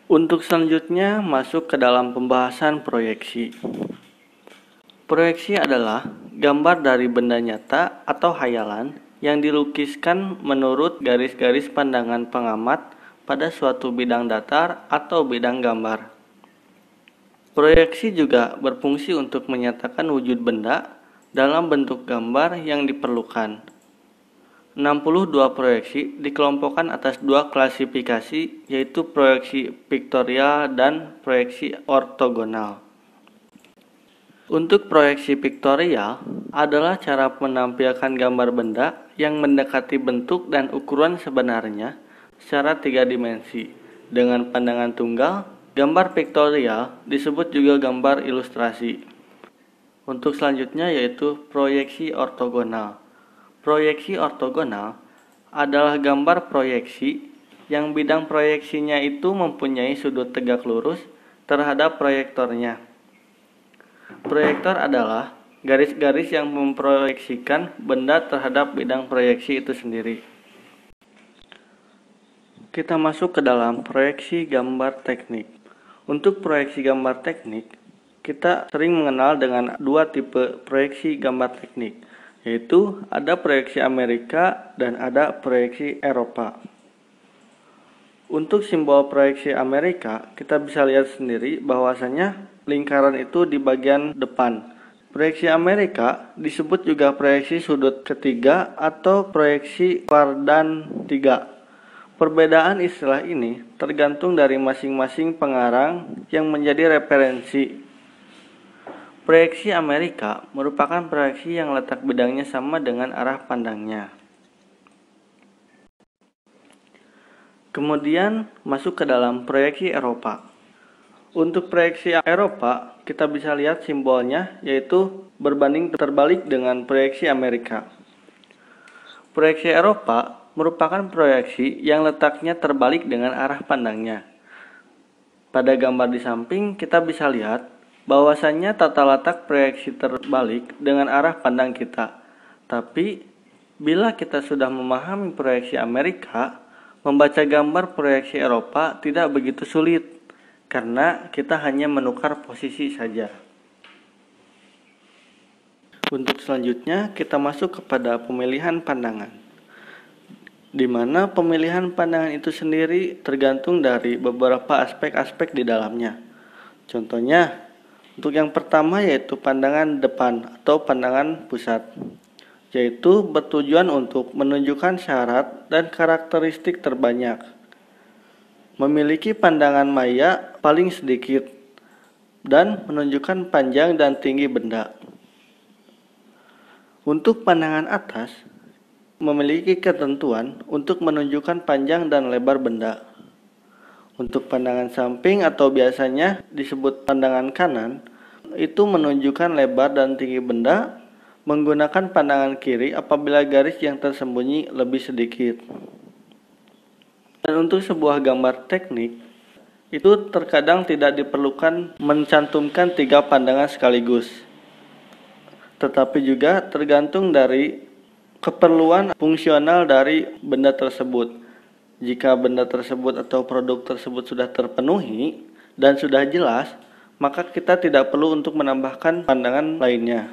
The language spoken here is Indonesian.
Untuk selanjutnya masuk ke dalam pembahasan proyeksi. Proyeksi adalah gambar dari benda nyata atau hayalan yang dilukiskan menurut garis-garis pandangan pengamat pada suatu bidang datar atau bidang gambar. Proyeksi juga berfungsi untuk menyatakan wujud benda dalam bentuk gambar yang diperlukan. 62 proyeksi dikelompokkan atas dua klasifikasi, yaitu proyeksi piktorial dan proyeksi ortogonal. Untuk proyeksi piktorial adalah cara menampilkan gambar benda yang mendekati bentuk dan ukuran sebenarnya secara 3 dimensi dengan pandangan tunggal. Gambar piktorial disebut juga gambar ilustrasi. Untuk selanjutnya yaitu proyeksi ortogonal. Proyeksi ortogonal adalah gambar proyeksi yang bidang proyeksinya itu mempunyai sudut tegak lurus terhadap proyektornya. Proyektor adalah garis-garis yang memproyeksikan benda terhadap bidang proyeksi itu sendiri. Kita masuk ke dalam proyeksi gambar teknik. Untuk proyeksi gambar teknik, kita sering mengenal dengan dua tipe proyeksi gambar teknik, yaitu ada proyeksi Amerika dan ada proyeksi Eropa. Untuk simbol proyeksi Amerika, kita bisa lihat sendiri bahwasanya lingkaran itu di bagian depan. Proyeksi Amerika disebut juga proyeksi sudut ketiga atau proyeksi Cardan 3. Perbedaan istilah ini tergantung dari masing-masing pengarang yang menjadi referensi. Proyeksi Amerika merupakan proyeksi yang letak bidangnya sama dengan arah pandangnya. Kemudian masuk ke dalam proyeksi Eropa. Untuk proyeksi Eropa, kita bisa lihat simbolnya yaitu berbanding terbalik dengan proyeksi Amerika. Proyeksi Eropa merupakan proyeksi yang letaknya terbalik dengan arah pandangnya. Pada gambar di samping kita bisa lihat bahwasannya tata letak proyeksi terbalik dengan arah pandang kita. Tapi bila kita sudah memahami proyeksi Amerika, membaca gambar proyeksi Eropa tidak begitu sulit karena kita hanya menukar posisi saja. Untuk selanjutnya kita masuk kepada pemilihan pandangan, di mana pemilihan pandangan itu sendiri tergantung dari beberapa aspek-aspek di dalamnya. Contohnya, untuk yang pertama yaitu pandangan depan atau pandangan pusat, yaitu bertujuan untuk menunjukkan syarat dan karakteristik terbanyak, memiliki pandangan maya paling sedikit, dan menunjukkan panjang dan tinggi benda. Untuk pandangan atas, memiliki ketentuan untuk menunjukkan panjang dan lebar benda. Untuk pandangan samping atau biasanya disebut pandangan kanan, itu menunjukkan lebar dan tinggi benda, menggunakan pandangan kiri apabila garis yang tersembunyi lebih sedikit. Dan untuk sebuah gambar teknik, itu terkadang tidak diperlukan mencantumkan 3 pandangan sekaligus, tetapi juga tergantung dari keperluan fungsional dari benda tersebut. Jika benda tersebut atau produk tersebut sudah terpenuhi dan sudah jelas, maka kita tidak perlu untuk menambahkan pandangan lainnya.